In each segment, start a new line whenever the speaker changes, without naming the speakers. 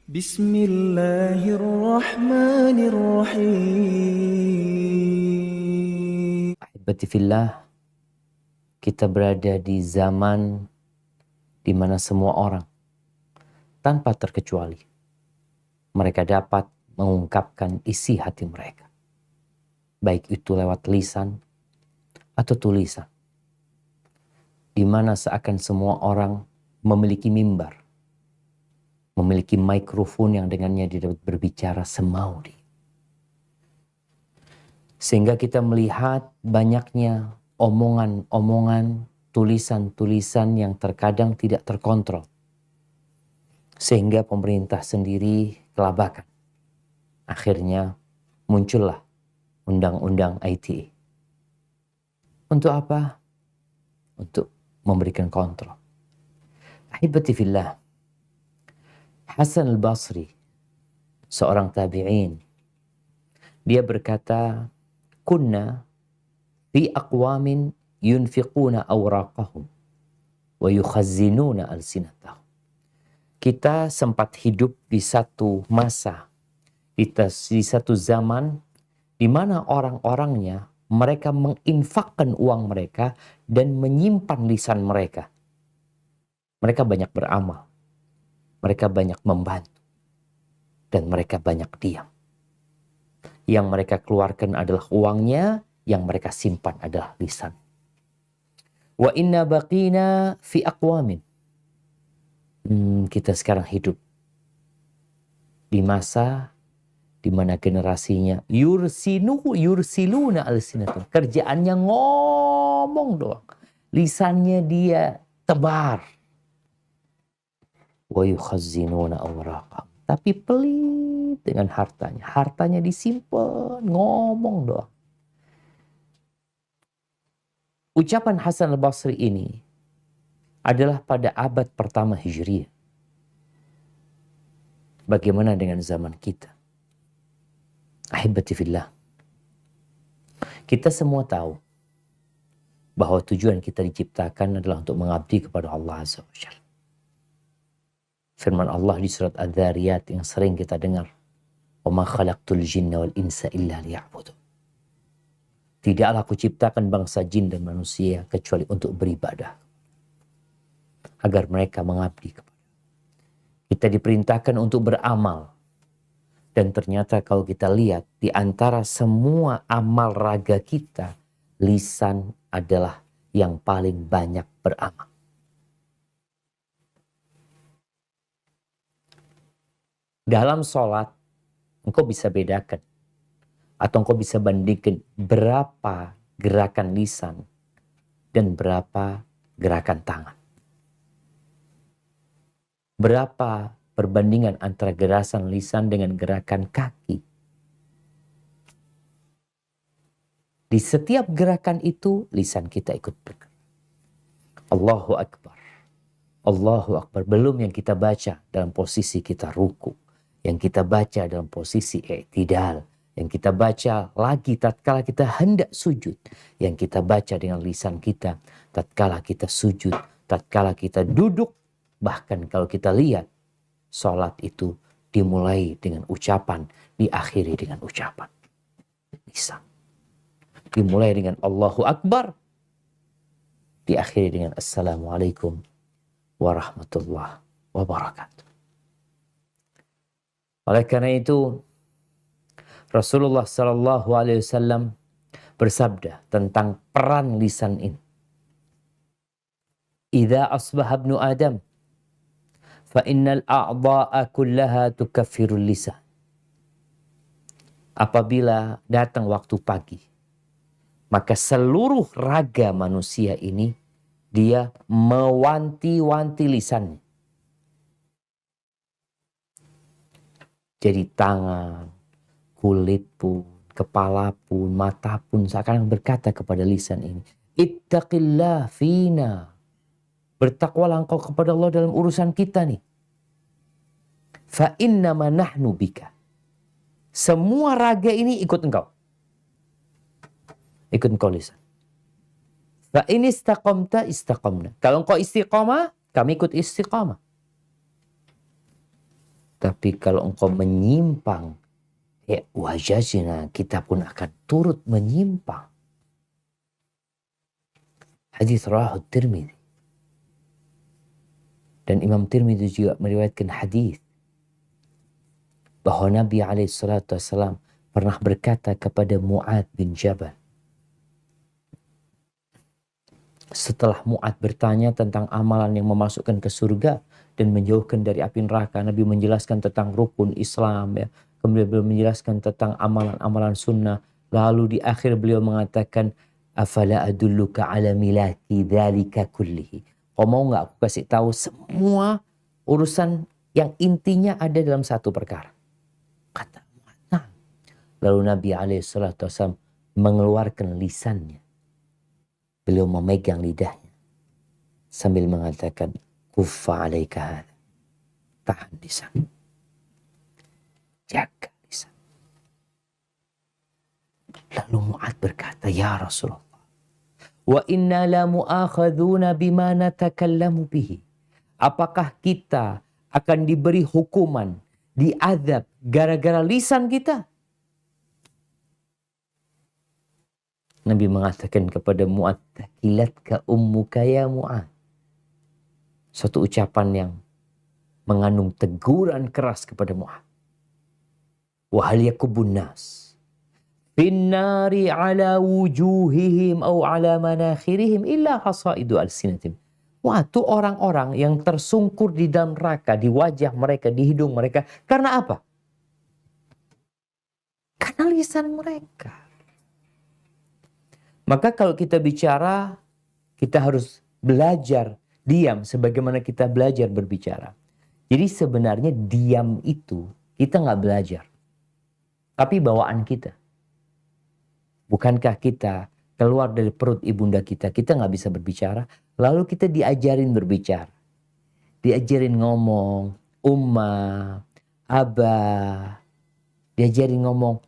Bismillahirrahmanirrahim.
Ahibati fillah, kita berada di zaman di mana semua orang, tanpa terkecuali, mereka dapat mengungkapkan isi hati mereka. Baik itu lewat lisan atau tulisan. Di mana seakan semua orang memiliki mimbar, memiliki mikrofon yang dengannya dia dapat berbicara semau dia. Sehingga kita melihat banyaknya omongan-omongan, tulisan-tulisan yang terkadang tidak terkontrol. Sehingga pemerintah sendiri kelabakan. Akhirnya muncullah Undang-Undang ITE. Untuk apa? Untuk memberikan kontrol. Ahibati fillah, Hasan al-Basri, seorang tabi'in, dia berkata, kunna fi aqwamin yunfiquna awraqahum wa yukhazzinuna alsinatahum. Kita sempat hidup di satu masa, di satu zaman, di mana orang-orangnya, mereka menginfakkan uang mereka dan menyimpan lisan mereka. Mereka banyak beramal, mereka banyak membantu, dan mereka banyak diam. Yang mereka keluarkan adalah uangnya, yang mereka simpan adalah lisan. Wa inna baqina fi aqwamin. Kita sekarang hidup di masa di mana generasinya yursiluna alsinatum. Kerjaannya ngomong doang. Lisannya dia tebar. Wa yukhazzinuna awraqam. Tapi pelit dengan hartanya. Hartanya disimpan, ngomong doang. Ucapan Hasan al-Basri ini adalah pada abad pertama Hijriah. Bagaimana dengan zaman kita? Ahibati fillah, kita semua tahu bahwa tujuan kita diciptakan adalah untuk mengabdi kepada Allah Azza wa Jalla. Firman Allah di surat Adz-Dzariyat yang sering kita dengar, "Wa ma khalaqtul jinna wal insa illa liya'budun." Tidaklah aku ciptakan bangsa jin dan manusia kecuali untuk beribadah, agar mereka mengabdi kepada. Kita diperintahkan untuk beramal. Dan ternyata kalau kita lihat di antara semua amal raga kita, lisan adalah yang paling banyak beramal. Dalam sholat, engkau bisa bedakan atau engkau bisa bandingkan berapa gerakan lisan dan berapa gerakan tangan. Berapa perbandingan antara gerakan lisan dengan gerakan kaki. Di setiap gerakan itu, lisan kita ikut bergerak. Allahu Akbar. Allahu Akbar. Belum yang kita baca dalam posisi kita ruku. Yang kita baca dalam posisi i'tidal. Yang kita baca lagi tatkala kita hendak sujud. Yang kita baca dengan lisan kita tatkala kita sujud. Tatkala kita duduk. Bahkan kalau kita lihat, sholat itu dimulai dengan ucapan, diakhiri dengan ucapan. Lisan. Dimulai dengan Allahu Akbar, diakhiri dengan Assalamualaikum warahmatullahi wabarakatuh. Oleh karena itu, Rasulullah SAW bersabda tentang peran lisan ini. Idza asbaha ibnu Adam, fa innal a'dha'a kullaha tukaffirul lisan. Apabila datang waktu pagi, maka seluruh raga manusia ini dia mewanti-wanti lisannya. Jadi tangan, kulit pun, kepala pun, mata pun seakan berkata kepada lisan ini, ittaqillah fina. Bertakwalah engkau kepada Allah dalam urusan kita nih. Fa innama nahnu bika. Semua raga ini ikut engkau. Ikut engkau lisan. Fa in istaqamta istaqamna. Kalau engkau istiqamah, kami ikut istiqamah. Tapi kalau engkau menyimpang, ya wajazina, kita pun akan turut menyimpang. Hadis rawahu Tirmidzi. Dan Imam Tirmidzi juga meriwayatkan hadis bahwa Nabi SAW pernah berkata kepada Mu'ad bin Jabal. Setelah Mu'ad bertanya tentang amalan yang memasukkan ke surga dan menjauhkan dari api neraka, Nabi menjelaskan tentang rukun Islam, ya. Kemudian beliau menjelaskan tentang amalan-amalan sunnah. Lalu di akhir beliau mengatakan, afala adulluka ala milaki dzalika kullihi. Kau mau nggak aku kasih tahu semua urusan yang intinya ada dalam satu perkara? Kata Mu'ad, nah. Lalu Nabi SAW mengeluarkan lisannya. Beliau memegang lidahnya sambil mengatakan, kuffa alaika hadha. Tahan lisan. Jaga lisan. Lalu Mu'ad berkata, ya Rasulullah, wa inna la mu'akhadhuna bima natakallamu bihi. Apakah kita akan diberi hukuman, diazab gara-gara lisan kita? Nabi mengatakan kepada Mu'ad, takilatka ummuka ya Mu'ad. Suatu ucapan yang mengandung teguran keras kepada Mu'ad. Wa hal yakubun nas finnari ala wujuhihim au ala manakhirihim illa hasaidu alsinatim. Wah, itu orang-orang yang tersungkur di dalam neraka, di wajah mereka, di hidung mereka. Karena apa? Karena lisan mereka. Maka kalau kita bicara, kita harus belajar diam sebagaimana kita belajar berbicara. Jadi sebenarnya diam itu kita nggak belajar. Tapi bawaan kita. Bukankah kita keluar dari perut ibunda kita nggak bisa berbicara. Lalu kita diajarin berbicara. Diajarin ngomong, umma, abah. Diajarin ngomong,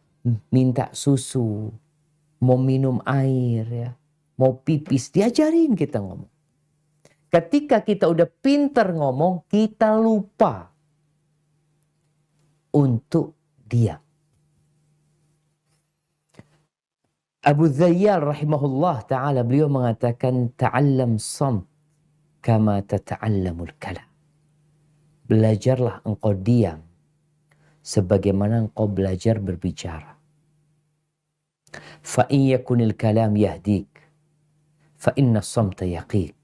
minta susu. Mau minum air, ya, mau pipis, diajarin kita ngomong. Ketika kita udah pinter ngomong, kita lupa untuk diam. Abu Zayyal rahimahullah ta'ala, beliau mengatakan, ta'allam samt kama tata'allamul kalam. Belajarlah engkau diam sebagaimana engkau belajar berbicara. Fa in yakunil kalam yahdik fa inna samta yaqik.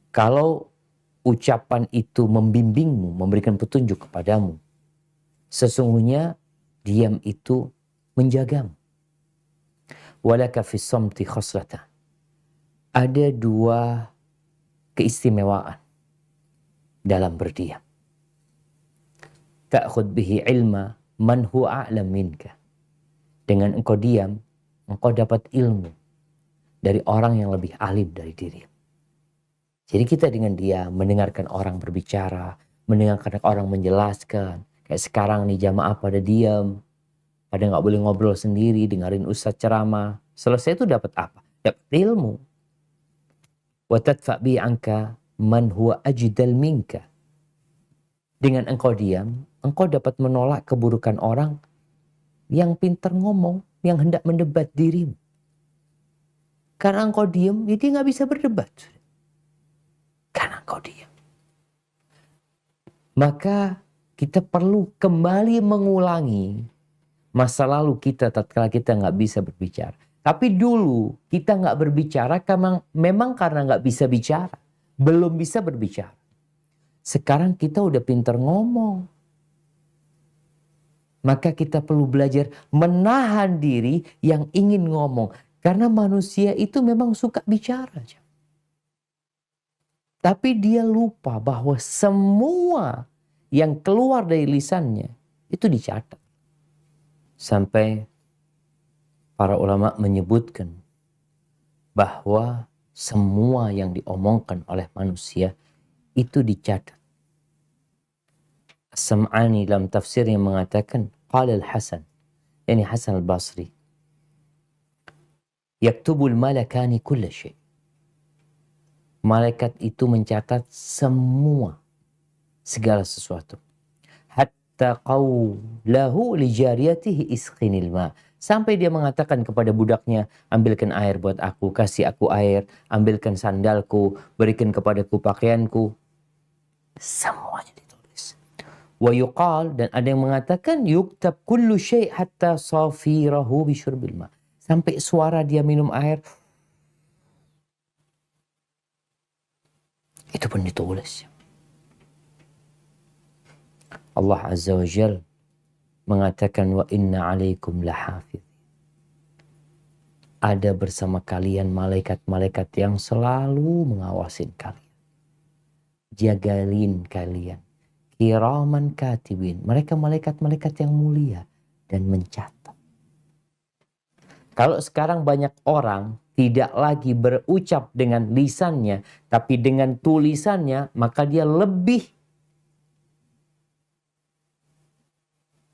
Kalau ucapan itu membimbingmu, memberikan petunjuk kepadamu, sesungguhnya diam itu menjagamu. Walaka fis samti khaslatan. Ada dua keistimewaan dalam berdiam. Ta'khud bihi ilma man huwa a'lam minka. Dengan engkau diam, engkau dapat ilmu dari orang yang lebih alim dari diri. Jadi kita dengan diam mendengarkan orang berbicara, mendengarkan orang menjelaskan. Kayak sekarang nih jamaah pada diam, pada nggak boleh ngobrol sendiri, dengerin ustadz ceramah. Selesai itu dapat apa? Dapat ilmu. Wa tadfa bi anka man huwa ajdal minka. Dengan engkau diam, engkau dapat menolak keburukan orang yang pintar ngomong, yang hendak mendebat dirimu. Karena engkau diam, jadi nggak bisa berdebat. Karena engkau diam. Maka kita perlu kembali mengulangi masa lalu kita tatkala kita nggak bisa berbicara. Tapi dulu kita nggak berbicara karena memang karena nggak bisa bicara, belum bisa berbicara. Sekarang kita udah pintar ngomong. Maka kita perlu belajar menahan diri yang ingin ngomong. Karena manusia itu memang suka bicara. Tapi dia lupa bahwa semua yang keluar dari lisannya itu dicatat. Sampai para ulama menyebutkan bahwa semua yang diomongkan oleh manusia itu dicatat. As-Sam'ani dalam tafsirnya mengatakan, qala al-Hasan, yani Hasan al-Basri, yaktubul malakani kulla syai'. Malaikat itu mencatat semua, segala sesuatu. hatta qawlahu li jariyatihi isqinil ma. Sampai dia mengatakan kepada budaknya, ambilkan air buat aku, kasih aku air, ambilkan sandalku, berikan kepadaku pakaianku. Semuanya ditulis. Wa yuqal, dan ada yang mengatakan yuktab kullu syai' hatta safirahu bisyurbil ma. Sampai suara dia minum air, itu pun ditulis. Allah Azza wa Jal mengatakan wa inna alaikum lahafidh. Ada bersama kalian malaikat-malaikat yang selalu mengawasin kalian. Jagain kalian. Kiraman katibin. Mereka malaikat-malaikat yang mulia dan mencatat. Kalau sekarang banyak orang tidak lagi berucap dengan lisannya, tapi dengan tulisannya, maka dia lebih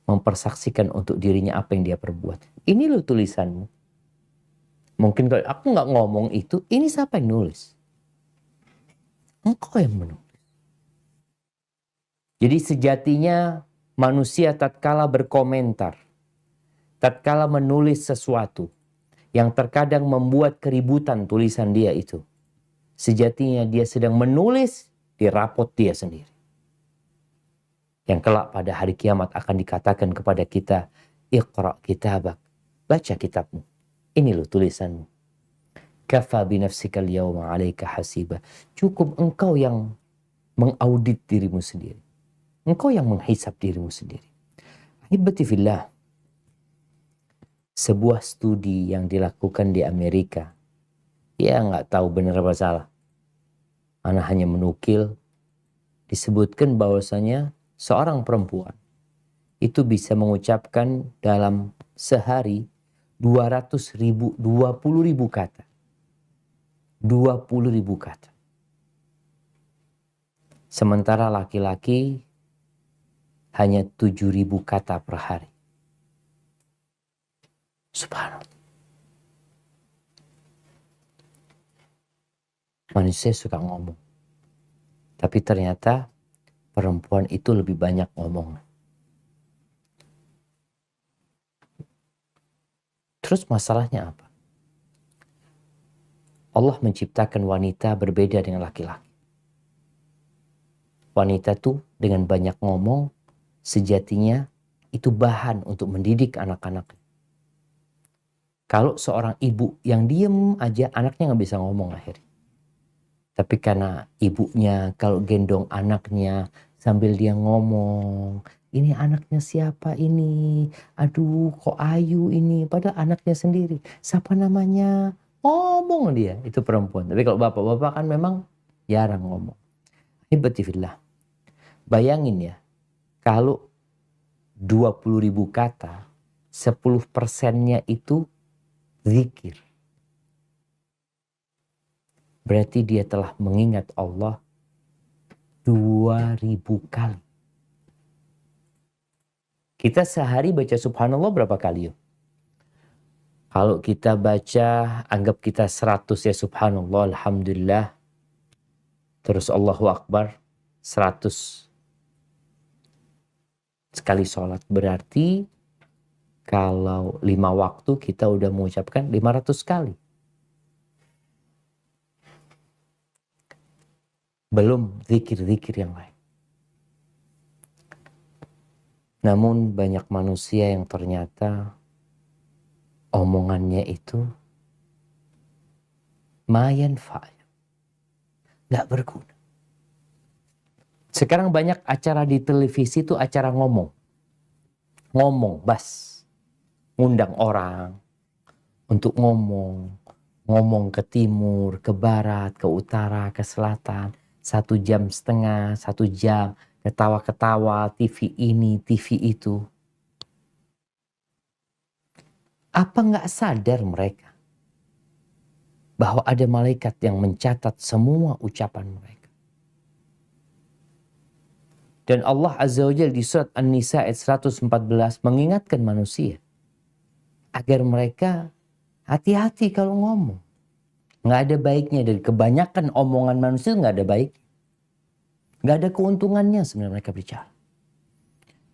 mempersaksikan untuk dirinya apa yang dia perbuat. Ini loh tulisanmu. Mungkin kalau aku nggak ngomong itu, ini siapa yang nulis? Engkau yang menulis. Jadi sejatinya manusia tatkala berkomentar, tatkala menulis sesuatu yang terkadang membuat keributan tulisan dia itu, sejatinya dia sedang menulis di rapot dia sendiri. Yang kelak pada hari kiamat akan dikatakan kepada kita, Iqra kitabak, baca kitabmu. Ini loh tulisanmu. Kafa binafsika al-yawma 'alaika hasiba. Cukup engkau yang mengaudit dirimu sendiri. Engkau yang menghisap dirimu sendiri. Ahibati fillah. Sebuah studi yang dilakukan di Amerika. Ya nggak tahu benar apa salah. Ana hanya menukil. Disebutkan bahwasanya seorang perempuan itu bisa mengucapkan dalam sehari 20.000 kata. 20.000 kata. Sementara laki-laki hanya 7.000 kata per hari. Subhanallah. Manusia suka ngomong. Tapi ternyata perempuan itu lebih banyak ngomong. Terus masalahnya apa? Allah menciptakan wanita berbeda dengan laki-laki. Wanita tuh dengan banyak ngomong, sejatinya itu bahan untuk mendidik anak-anak. Kalau seorang ibu yang diem aja, anaknya nggak bisa ngomong akhirnya. Tapi karena ibunya kalau gendong anaknya sambil dia ngomong, ini anaknya siapa ini? Aduh kok Ayu ini? Padahal anaknya sendiri. Siapa namanya? Ngomong dia, itu perempuan. Tapi kalau bapak-bapak kan memang jarang ngomong. Hibatifillah. Bayangin ya, kalau 20.000 kata, 10%-nya itu zikir. Berarti dia telah mengingat Allah 2.000 kali. Kita sehari baca subhanallah berapa kali yuk? Kalau kita baca, anggap kita 100 ya subhanallah, alhamdulillah. Terus Allahu Akbar, 100 sekali sholat. Berarti kalau 5 waktu kita udah mengucapkan 500 kali. Belum zikir-zikir yang lain. Namun banyak manusia yang ternyata omongannya itu mayan fa'al. Gak berguna. Sekarang banyak acara di televisi itu acara ngomong. Ngomong, bas. Ngundang orang untuk ngomong. Ngomong ke timur, ke barat, ke utara, ke selatan. 1,5 jam, 1 jam, ketawa-ketawa, TV ini, TV itu. Apa nggak sadar mereka bahwa ada malaikat yang mencatat semua ucapan mereka? Dan Allah Azza wa Jalla di surat An-Nisa ayat 114 mengingatkan manusia agar mereka hati-hati kalau ngomong. Nggak ada baiknya, dari kebanyakan omongan manusia nggak ada baik. Nggak ada keuntungannya sebenarnya mereka bicara.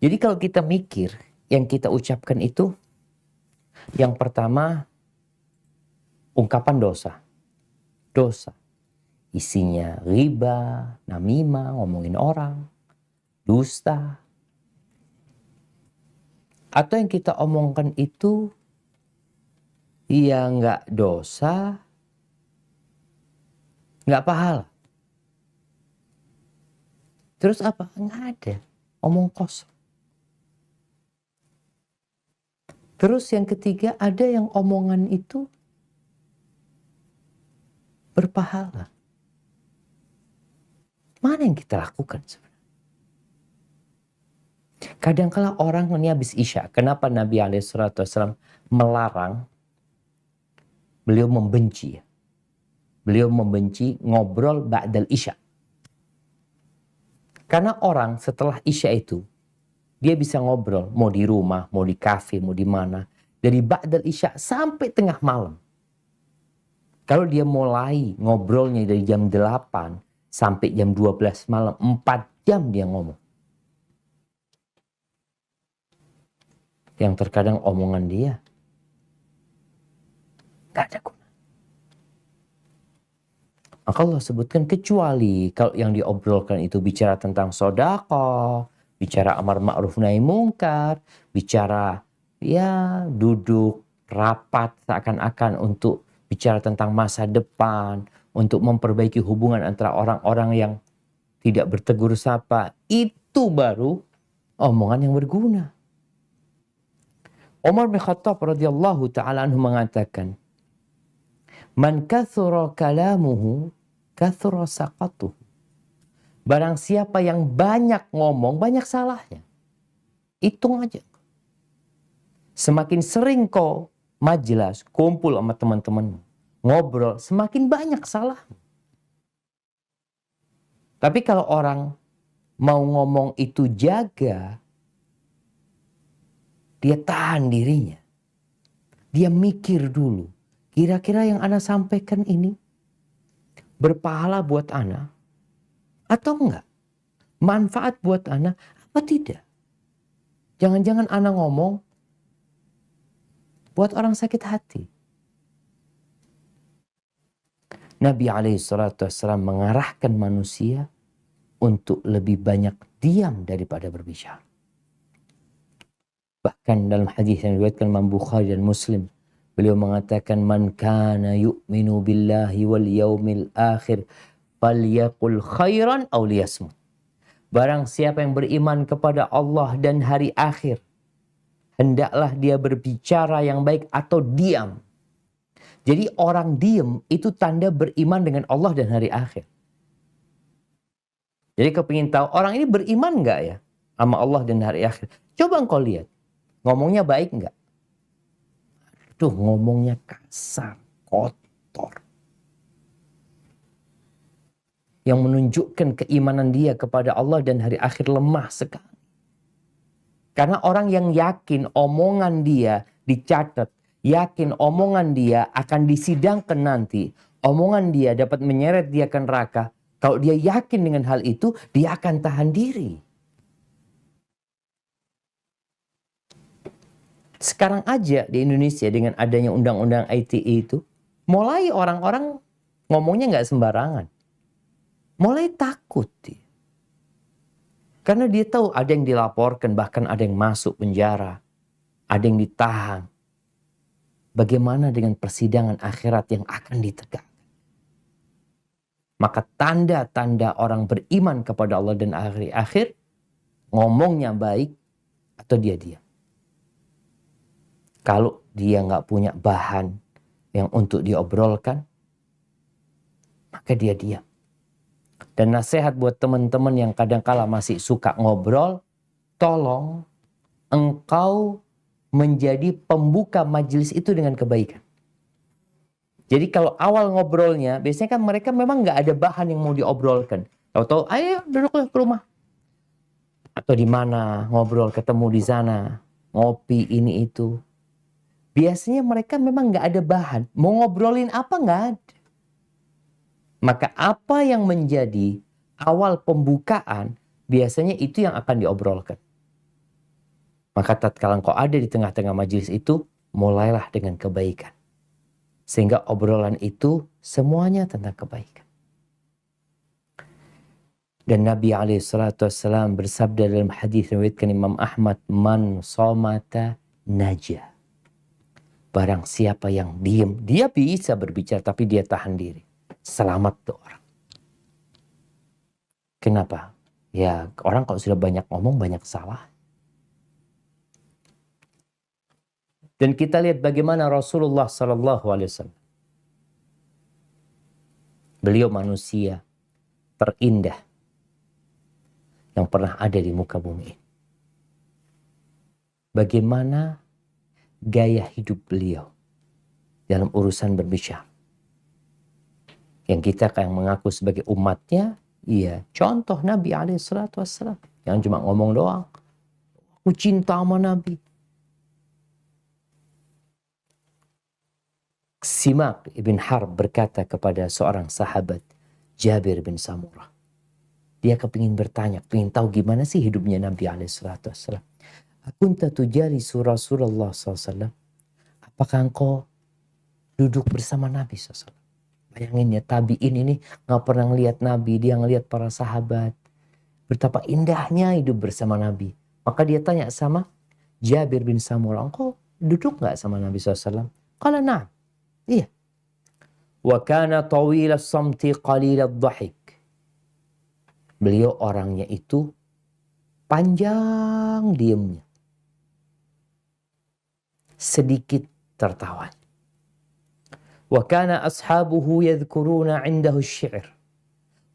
Jadi kalau kita mikir, yang kita ucapkan itu, yang pertama, ungkapan dosa. Dosa. Isinya riba, namimah, ngomongin orang, dusta. Atau yang kita omongkan itu, ya nggak dosa, nggak pahala. Terus apa? Nggak ada. Omong kosong. Terus yang ketiga, ada yang omongan itu berpahala. Mana yang kita lakukan sebenarnya? Kadangkala orang ini habis Isya. Kenapa Nabi SAW melarang? Beliau membenci. Beliau membenci ngobrol ba'dal Isya. Karena orang setelah Isya itu, dia bisa ngobrol. Mau di rumah, mau di kafe, mau di mana. Dari ba'dal Isya sampai tengah malam. Kalau dia mulai ngobrolnya dari jam 8 sampai jam 12 malam, 4 jam dia ngomong. Yang terkadang omongan dia gak ada guna. Maka Allah sebutkan kecuali kalau yang diobrolkan itu bicara tentang sedekah, bicara amar ma'ruf nahi mungkar, bicara ya duduk rapat seakan-akan untuk bicara tentang masa depan, untuk memperbaiki hubungan antara orang-orang yang tidak bertegur sapa, itu baru omongan yang berguna. Umar bin Khattab radhiyallahu ta'ala anhu mengatakan, "Man kathura kalamuhu, kathura saqatuhu." Barang siapa yang banyak ngomong, banyak salahnya. Hitung aja. Semakin sering kau majelis, kumpul sama teman-teman, ngobrol, semakin banyak salah. Tapi kalau orang mau ngomong itu jaga, dia tahan dirinya. Dia mikir dulu. Kira-kira yang ana sampaikan ini berpahala buat ana atau enggak? Manfaat buat ana apa tidak? Jangan-jangan ana ngomong buat orang sakit hati. Nabi SAW mengarahkan manusia untuk lebih banyak diam daripada berbicara. Bahkan dalam hadis yang diriwayatkan Imam Bukhari dan Muslim, beliau mengatakan, "Man kana yu'minu billahi wal yaumil akhir falyaqul khairan aw liyasmut." Barang siapa yang beriman kepada Allah dan hari akhir, hendaklah dia berbicara yang baik atau diam. Jadi orang diam itu tanda beriman dengan Allah dan hari akhir. Jadi kepingin tahu orang ini beriman nggak ya sama Allah dan hari akhir? Coba engkau lihat. Ngomongnya baik nggak? Tuh ngomongnya kasar, kotor. Yang menunjukkan keimanan dia kepada Allah dan hari akhir lemah sekali. Karena orang yang yakin omongan dia dicatat, yakin omongan dia akan disidangkan nanti, omongan dia dapat menyeret dia ke neraka. Kalau dia yakin dengan hal itu, dia akan tahan diri. Sekarang aja di Indonesia dengan adanya undang-undang ITE itu, mulai orang-orang ngomongnya nggak sembarangan. Mulai takut dia. Karena dia tahu ada yang dilaporkan, bahkan ada yang masuk penjara. Ada yang ditahan. Bagaimana dengan persidangan akhirat yang akan ditegakkan? Maka tanda-tanda orang beriman kepada Allah dan hari akhir, ngomongnya baik atau dia diam. Kalau dia nggak punya bahan yang untuk diobrolkan, maka dia diam. Dan nasihat buat teman-teman yang kadang-kala masih suka ngobrol, tolong engkau menjadi pembuka majelis itu dengan kebaikan. Jadi kalau awal ngobrolnya, biasanya kan mereka memang nggak ada bahan yang mau diobrolkan. Tahu-tahu, ayo duduklah ke rumah. Atau di mana, ngobrol, ketemu di sana, ngopi ini itu. Biasanya mereka memang nggak ada bahan. Mau ngobrolin apa nggak ada. Maka apa yang menjadi awal pembukaan, biasanya itu yang akan diobrolkan. Maka tatkala engkau ada di tengah-tengah majelis itu, mulailah dengan kebaikan. Sehingga obrolan itu semuanya tentang kebaikan. Dan Nabi SAW bersabda dalam hadis yang diriwayatkan Imam Ahmad, man somata najah. Barang siapa yang diam, dia bisa berbicara tapi dia tahan diri. Selamat tuh orang. Kenapa? Ya orang kalau sudah banyak ngomong banyak salah. Dan kita lihat bagaimana Rasulullah SAW. Beliau manusia terindah yang pernah ada di muka bumi ini. Bagaimana gaya hidup beliau dalam urusan berbicara. Yang kita yang mengaku sebagai umatnya, iya, contoh Nabi SAW. Yang cuma ngomong doang. Aku cinta sama Nabi. Simak ibn Harb berkata kepada seorang sahabat, Jabir bin Samurah. Dia kepingin bertanya, kepingin tahu gimana sih hidupnya Nabi SAW. Akunta tujali Rasulullah SAW. Apakah engkau duduk bersama Nabi SAW? Bayangin ya, tabi'in ini gak pernah ngelihat Nabi, dia ngelihat para sahabat. Betapa indahnya hidup bersama Nabi. Maka dia tanya sama Jabir bin Samurah, engkau duduk gak sama Nabi SAW? Qala na'am. Iya. Wa kana tawila samti qalila dhahik. Beliau orangnya itu panjang diamnya. Sedikit tertawa. Wa kana ashabuhu yadhkuruna 'indahu asy-syi'r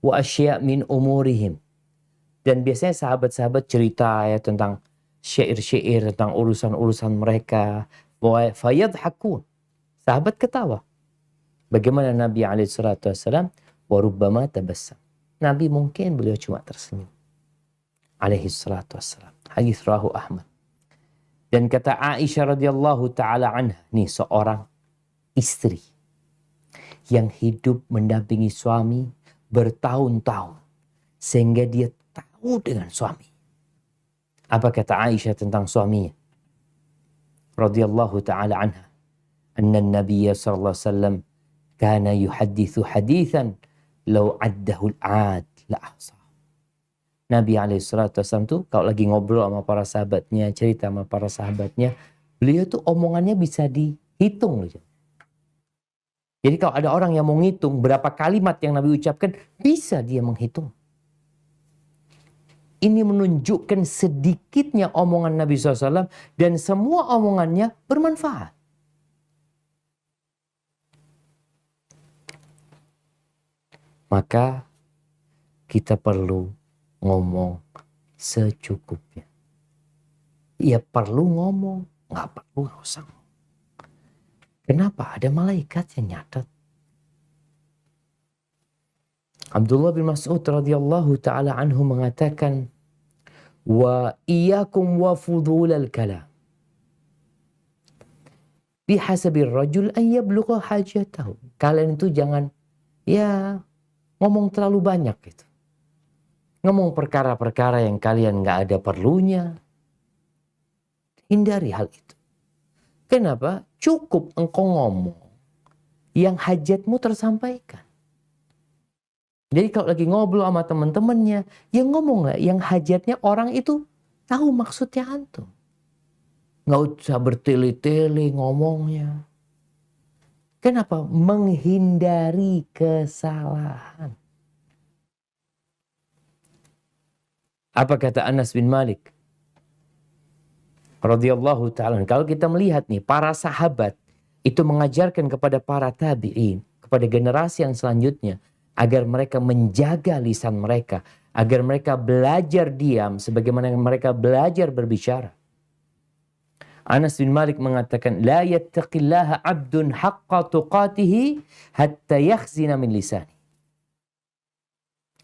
wa asya' min umurihim. Dan biasanya sahabat-sahabat cerita ya tentang syair-syair, tentang urusan-urusan mereka. Wa fayadhakun. Sahabat ketawa. Bagaimana Nabi SAW wa rubbama tabassam. Nabi mungkin beliau cuma tersenyum. Alaihi salatu wassalam. Hadis rawahu Ahmad. Dan kata Aisyah radhiyallahu taala anha, nih seorang istri yang hidup mendampingi suami bertahun-tahun sehingga dia tahu dengan suami. Apa kata Aisyah tentang suaminya? Radhiyallahu taala anha, anna an-nabiy sallallahu alaihi wasallam kana yuhadditsu haditsan law addahu al-'ad la ahsa. Nabi SAW tuh kalau lagi ngobrol sama para sahabatnya, cerita sama para sahabatnya, beliau tuh omongannya bisa dihitung. Jadi kalau ada orang yang mau ngitung berapa kalimat yang Nabi ucapkan, bisa dia menghitung. Ini menunjukkan sedikitnya omongan Nabi SAW dan semua omongannya bermanfaat. Maka kita perlu ngomong secukupnya. Ya perlu ngomong, nggak perlu nggak usah. Kenapa? Ada malaikat yang nyatet. Abdullah bin Mas'ud radhiyallahu taala anhu mengatakan, wa iyyakum wa fudulal kalam. Bihasabir rajul an yablugha hajatahu. Kalian itu jangan ngomong terlalu banyak gitu. Ngomong perkara-perkara yang kalian nggak ada perlunya. Hindari hal itu. Kenapa? Cukup engkau ngomong yang hajatmu tersampaikan. Jadi kalau lagi ngobrol sama teman-temannya, ya ngomonglah yang hajatnya orang itu tahu maksudnya antum. Nggak usah bertele-tele ngomongnya. Kenapa? Menghindari kesalahan. Apa kata Anas bin Malik radhiyallahu ta'ala. Kalau kita melihat nih, para sahabat itu mengajarkan kepada para tabi'in, kepada generasi yang selanjutnya, agar mereka menjaga lisan mereka, agar mereka belajar diam sebagaimana mereka belajar berbicara. Anas bin Malik mengatakan, la yattaqillaha 'abdun haqqa tuqatihi hatta yakhzina min lisani.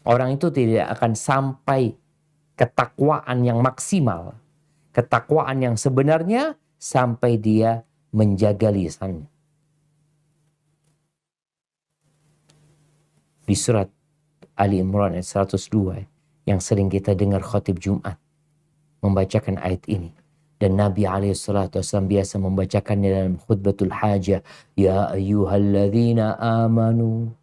Orang itu tidak akan sampai ketakwaan yang maksimal, ketakwaan yang sebenarnya sampai dia menjaga lisannya. Di surat Ali Imran ayat 102 yang sering kita dengar khatib Jumat membacakan ayat ini. Dan Nabi SAW biasa membacakannya dalam khutbatul hajah. Ya ayyuhalladzina amanu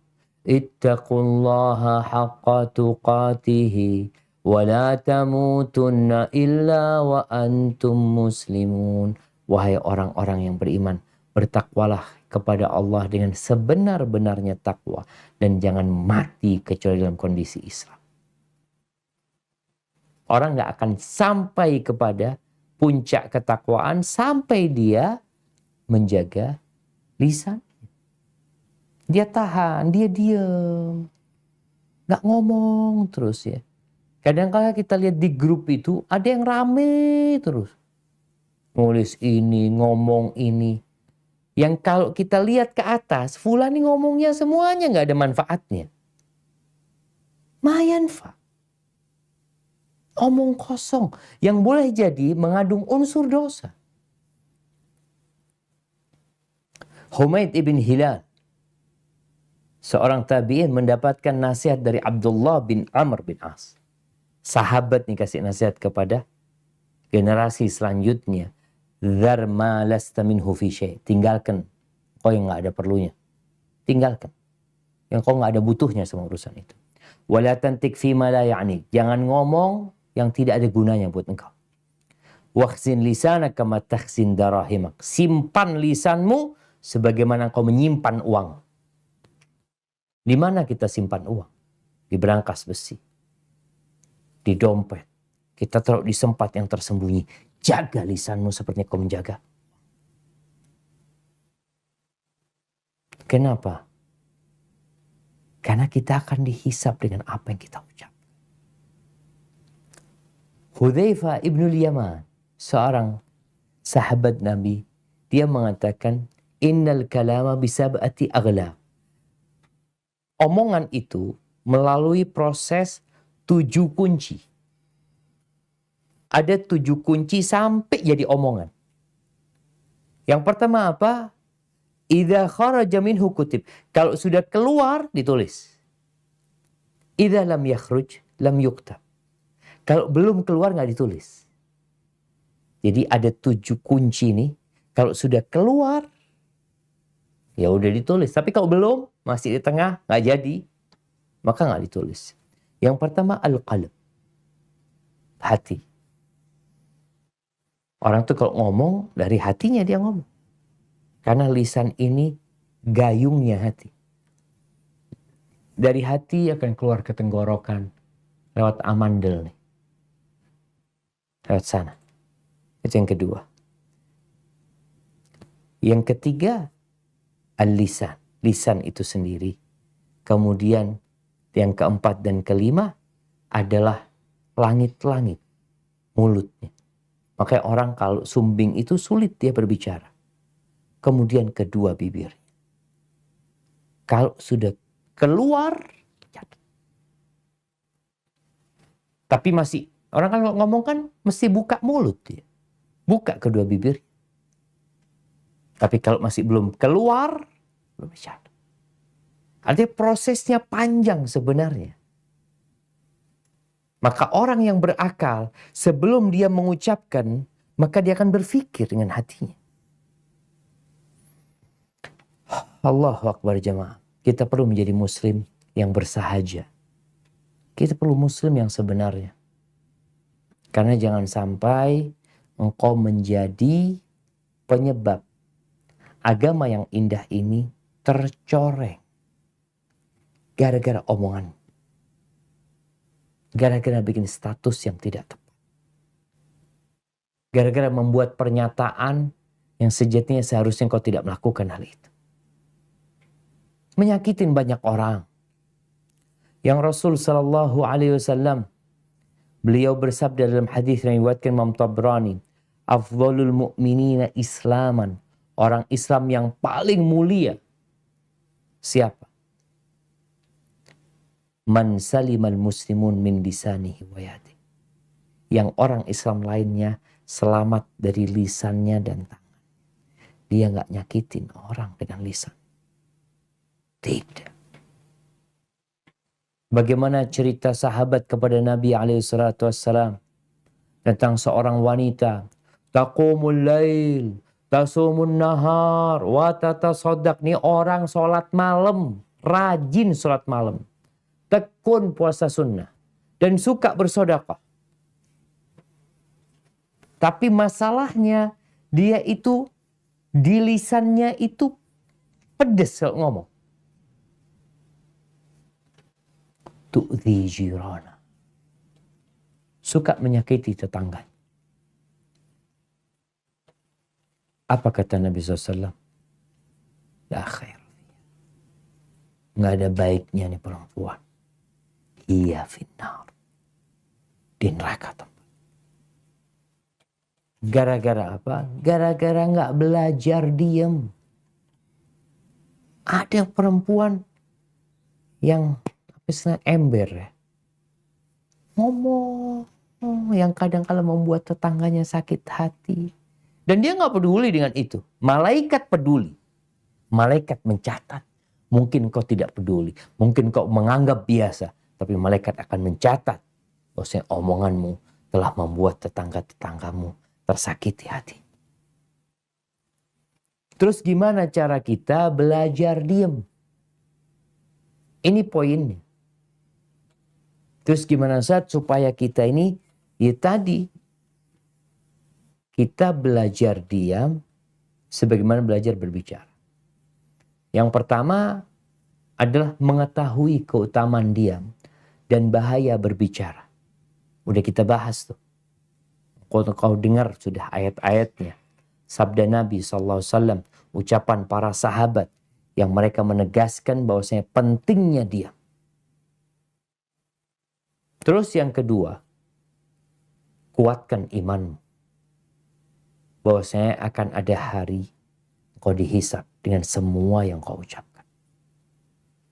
ittaqullaha haqqa tuqatihi wa la tamutunna illa wa antum muslimun. Wahai orang-orang yang beriman, bertakwalah kepada Allah dengan sebenar-benarnya takwa dan jangan mati kecuali dalam kondisi Islam. Orang gak akan sampai kepada puncak ketakwaan sampai dia menjaga lisan. Dia tahan, dia diam. Gak ngomong terus ya. Kadang-kadang kita lihat di grup itu ada yang rame terus. Nulis ini, ngomong ini. Yang kalau kita lihat ke atas, fulan ini ngomongnya semuanya gak ada manfaatnya. Mayanfa. Omong kosong yang boleh jadi mengandung unsur dosa. Humaid ibn Hilal, seorang tabi'in, mendapatkan nasihat dari Abdullah bin Amr bin As. Sahabat nih kasih nasihat kepada generasi selanjutnya. Dhar ma lasta minhu fi syai'. Tinggalkan kau yang gak ada perlunya. Tinggalkan. Yang kau gak ada butuhnya sama urusan itu. Wala tantik fima la ya'ni. Jangan ngomong yang tidak ada gunanya buat engkau. Wakhzin lisanaka ma takhzin darahimak. Simpan lisanmu sebagaimana engkau menyimpan uang. Di mana kita simpan uang? Di berangkas besi. Di dompet. Kita taruh di tempat yang tersembunyi. Jaga lisanmu seperti kau menjaga. Kenapa? Karena kita akan dihisap dengan apa yang kita ucap. Hudzaifah ibnul Yaman, seorang sahabat Nabi, dia mengatakan, innal kalama bisab'ati aghlaq. Omongan itu melalui proses 7 kunci. Ada 7 kunci sampai jadi omongan. Yang pertama apa? Idza kharaja minhu kutib. Kalau sudah keluar, ditulis. Idza lam yakhruj, lam yuktab. Kalau belum keluar, nggak ditulis. Jadi ada 7 kunci nih. Kalau sudah keluar, ya udah ditulis. Tapi kalau belum, masih di tengah, nggak jadi, maka nggak ditulis. Yang pertama, al-qalb. Hati. Orang tuh kalau ngomong, dari hatinya dia ngomong. Karena lisan ini gayungnya hati. Dari hati akan keluar ke tenggorokan. Lewat amandel nih. Lewat sana. Itu yang kedua. Yang ketiga, al-lisan. Lisan itu sendiri. Kemudian yang keempat dan kelima adalah langit-langit. Mulutnya. Makanya orang kalau sumbing itu sulit dia berbicara. Kemudian kedua bibir. Kalau sudah keluar, tapi masih, orang kan ngomong kan mesti buka mulut dia. Buka kedua bibir. Tapi kalau masih belum keluar, belum bicara. Artinya prosesnya panjang sebenarnya. Maka orang yang berakal, sebelum dia mengucapkan, maka dia akan berpikir dengan hatinya. Allahu Akbar jamaah. Kita perlu menjadi muslim yang bersahaja. Kita perlu muslim yang sebenarnya. Karena jangan sampai engkau menjadi penyebab agama yang indah ini tercoreng. Gara-gara omongan. Gara-gara bikin status yang tidak tepat. Gara-gara membuat pernyataan yang sejatinya seharusnya engkau tidak melakukan hal itu. Menyakitin banyak orang. Yang Rasul Sallallahu Alaihi Wasallam, beliau bersabda dalam hadis yang diriwayatkan Imam Tabrani, afdhalul mu'minina islaman, orang Islam yang paling mulia siapa? Man salimal muslimun min lisanihi wa yadihi. Yang orang Islam lainnya selamat dari lisannya dan tangan. Dia nggak nyakitin orang dengan lisan. Tidak. Bagaimana cerita sahabat kepada Nabi SAW tentang seorang wanita taqumul lail, tasumun nahar, wa tatasaddaq. Nih orang sholat malam, rajin sholat malam, tekun puasa sunnah, dan suka bersedekah. Tapi masalahnya dia itu di lisannya itu pedes kalau ngomong. Tu'dhi jirana. Suka menyakiti tetangga. Apa kata Nabi SAW? La khair. Nggak ada baiknya nih perempuan. Iya finnar. Di neraka tempat. Gara-gara apa? Gara-gara nggak belajar diem. Ada perempuan yang ember ya. Ngomong. Yang kadang kala membuat tetangganya sakit hati. Dan dia nggak peduli dengan itu. Malaikat peduli. Malaikat mencatat. Mungkin kau tidak peduli. Mungkin kau menganggap biasa. Tapi malaikat akan mencatat. Bahwasanya omonganmu telah membuat tetangga-tetanggamu tersakiti hati. Terus gimana cara kita belajar diem? Ini poinnya. Terus gimana saat supaya kita ini, ya tadi, kita belajar diam sebagaimana belajar berbicara. Yang pertama adalah mengetahui keutamaan diam dan bahaya berbicara. Udah kita bahas tuh. Kalau kau dengar sudah ayat-ayatnya. Sabda Nabi SAW, ucapan para sahabat yang mereka menegaskan bahwasanya pentingnya diam. Terus yang kedua, kuatkan imanmu. Bahwasanya akan ada hari kau dihisab dengan semua yang kau ucapkan.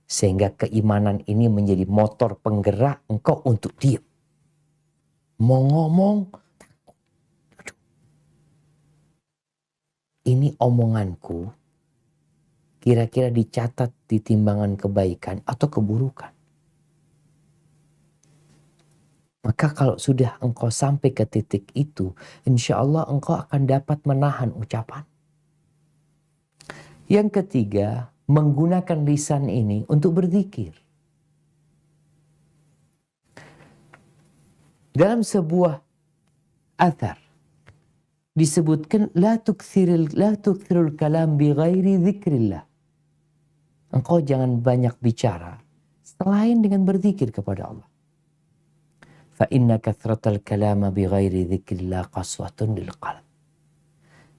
Sehingga keimanan ini menjadi motor penggerak engkau untuk diam. Mau ngomong, ini omonganku kira-kira dicatat di timbangan kebaikan atau keburukan. Maka kalau sudah engkau sampai ke titik itu, insya Allah engkau akan dapat menahan ucapan. Yang ketiga, menggunakan lisan ini untuk berzikir. Dalam sebuah athar disebutkan la tukthirul kalam bi ghairi dzikrillah. Engkau jangan banyak bicara selain dengan berzikir kepada Allah. Fa inna kathratal kalama bi ghairi dzikrillah qaswatun lil qalb.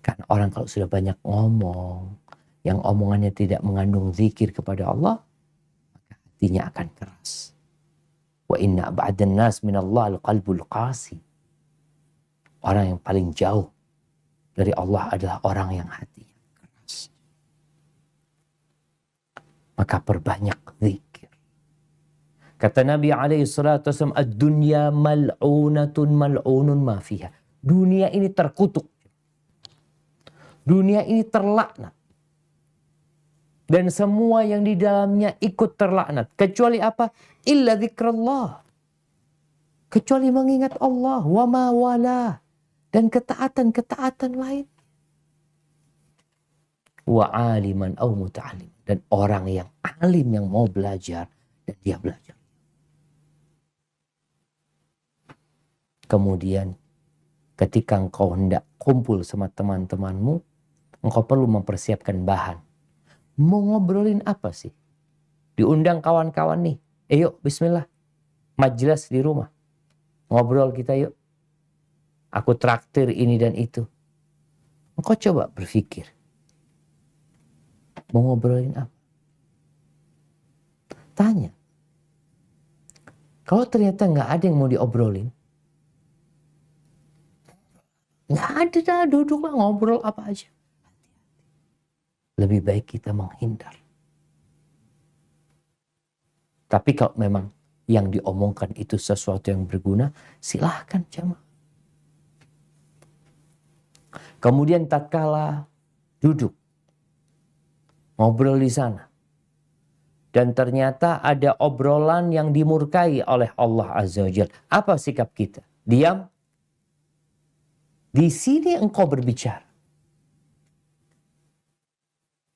Kan orang kalau sudah banyak ngomong, yang omongannya tidak mengandung zikir kepada Allah, maka hatinya akan keras. Wa inna ba'dan nas minallah al-qalbul qasi. Orang yang paling jauh dari Allah adalah orang yang hatinya keras. Maka perbanyak zikir. Kata Nabi SAW, ad-dunya mal'unatun mal'unun ma fiha. Dunia ini terkutuk. Dunia ini terlaknat. Dan semua yang di dalamnya ikut terlaknat. Kecuali apa? Illa zikrullah. Kecuali mengingat Allah. Wa ma wala. Dan ketaatan-ketaatan lain. Wa aliman au muta'alim. Dan orang yang alim yang mau belajar. Dan dia belajar. Kemudian ketika engkau hendak kumpul sama teman-temanmu, engkau perlu mempersiapkan bahan. Mau ngobrolin apa sih? Diundang kawan-kawan nih. Yuk bismillah. Majelis di rumah. Ngobrol kita yuk. Aku traktir ini dan itu. Engkau coba berpikir. Mau ngobrolin apa? Tanya. Kalau ternyata nggak ada yang mau diobrolin. Nggak ada, duduk lah ngobrol apa aja. Lebih baik kita menghindar. Tapi kalau memang yang diomongkan itu sesuatu yang berguna, silahkan jamaah. Kemudian tatkala duduk, ngobrol di sana. Dan ternyata ada obrolan yang dimurkai oleh Allah Azza wa Jalla. Apa sikap kita? Diam? Di sini engkau berbicara.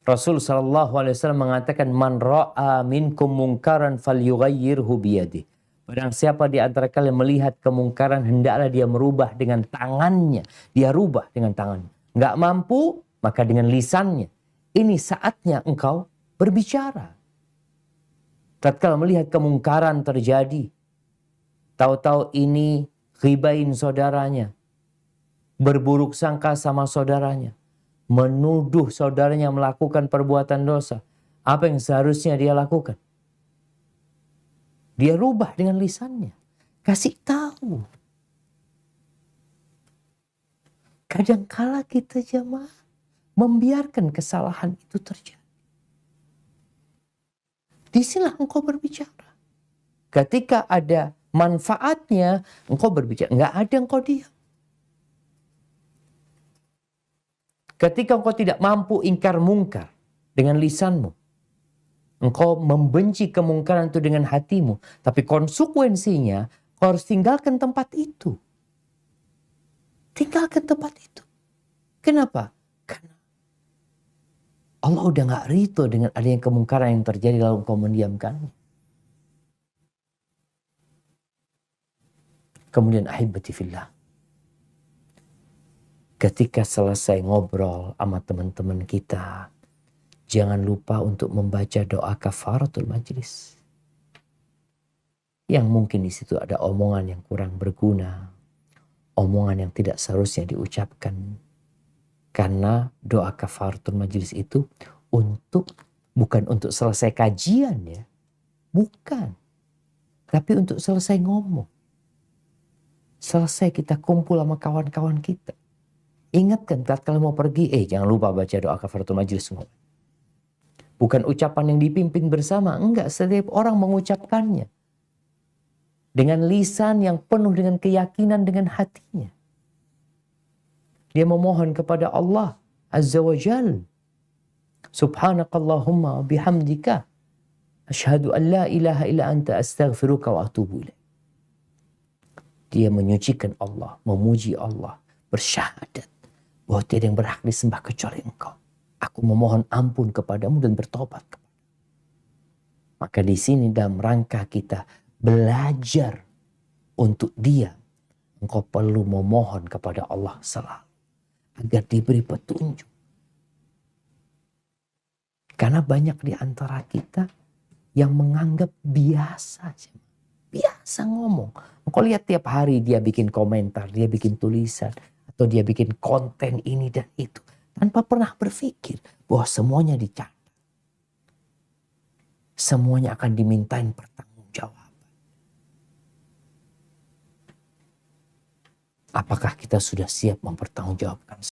Rasul sallallahu alaihi wasallam mengatakan, man ra'a minkum mungkaran falyughayyirhu biyadihi. Barang siapa di antara kalian melihat kemungkaran, hendaklah dia merubah dengan tangannya. Dia rubah dengan tangannya. Nggak mampu, maka dengan lisannya. Ini saatnya engkau berbicara. Tatkala melihat kemungkaran terjadi, tahu-tahu ini ghibain saudaranya, berburuk sangka sama saudaranya, menuduh saudaranya melakukan perbuatan dosa. Apa yang seharusnya dia lakukan? Dia rubah dengan lisannya. Kasih tahu. Kadangkala kita jemaah membiarkan kesalahan itu terjadi. Disinilah engkau berbicara. Ketika ada manfaatnya, engkau berbicara. Nggak ada engkau diam. Ketika engkau tidak mampu ingkar mungkar dengan lisanmu, engkau membenci kemungkaran itu dengan hatimu, tapi konsekuensinya kau harus tinggalkan tempat itu. Tinggalkan tempat itu. Kenapa? Karena Allah udah gak ridho dengan adanya kemungkaran yang terjadi lalu engkau mendiamkannya. Kemudian ahibati fillah, ketika selesai ngobrol sama teman-teman kita, jangan lupa untuk membaca doa kafaratul majlis. Yang mungkin di situ ada omongan yang kurang berguna, omongan yang tidak seharusnya diucapkan. Karena doa kafaratul majlis itu bukan untuk selesai kajian ya. Bukan. Tapi untuk selesai ngomong. Selesai kita kumpul sama kawan-kawan kita. Ingatkan kalau mau pergi, jangan lupa baca doa kafaratul majlis. Bukan ucapan yang dipimpin bersama. Enggak, setiap orang mengucapkannya. Dengan lisan yang penuh dengan keyakinan dengan hatinya. Dia memohon kepada Allah Azza wa Jal. Subhanakallahumma bihamdika. Asyhadu an la ilaha illa anta astaghfiruka wa atubu ilaih. Dia menyucikan Allah, memuji Allah, bersyahadat bahwa tiada yang berhak disembah kecuali engkau. Aku memohon ampun kepadamu dan bertobat kepadamu. Maka di sini dalam rangka kita belajar untuk dia, engkau perlu memohon kepada Allah selalu agar diberi petunjuk. Karena banyak di antara kita yang menganggap biasa. Biasa ngomong. Engkau lihat tiap hari dia bikin komentar, dia bikin tulisan, atau dia bikin konten ini dan itu. Tanpa pernah berpikir bahwa semuanya dicatat. Semuanya akan dimintain pertanggungjawaban. Apakah kita sudah siap mempertanggungjawabkan?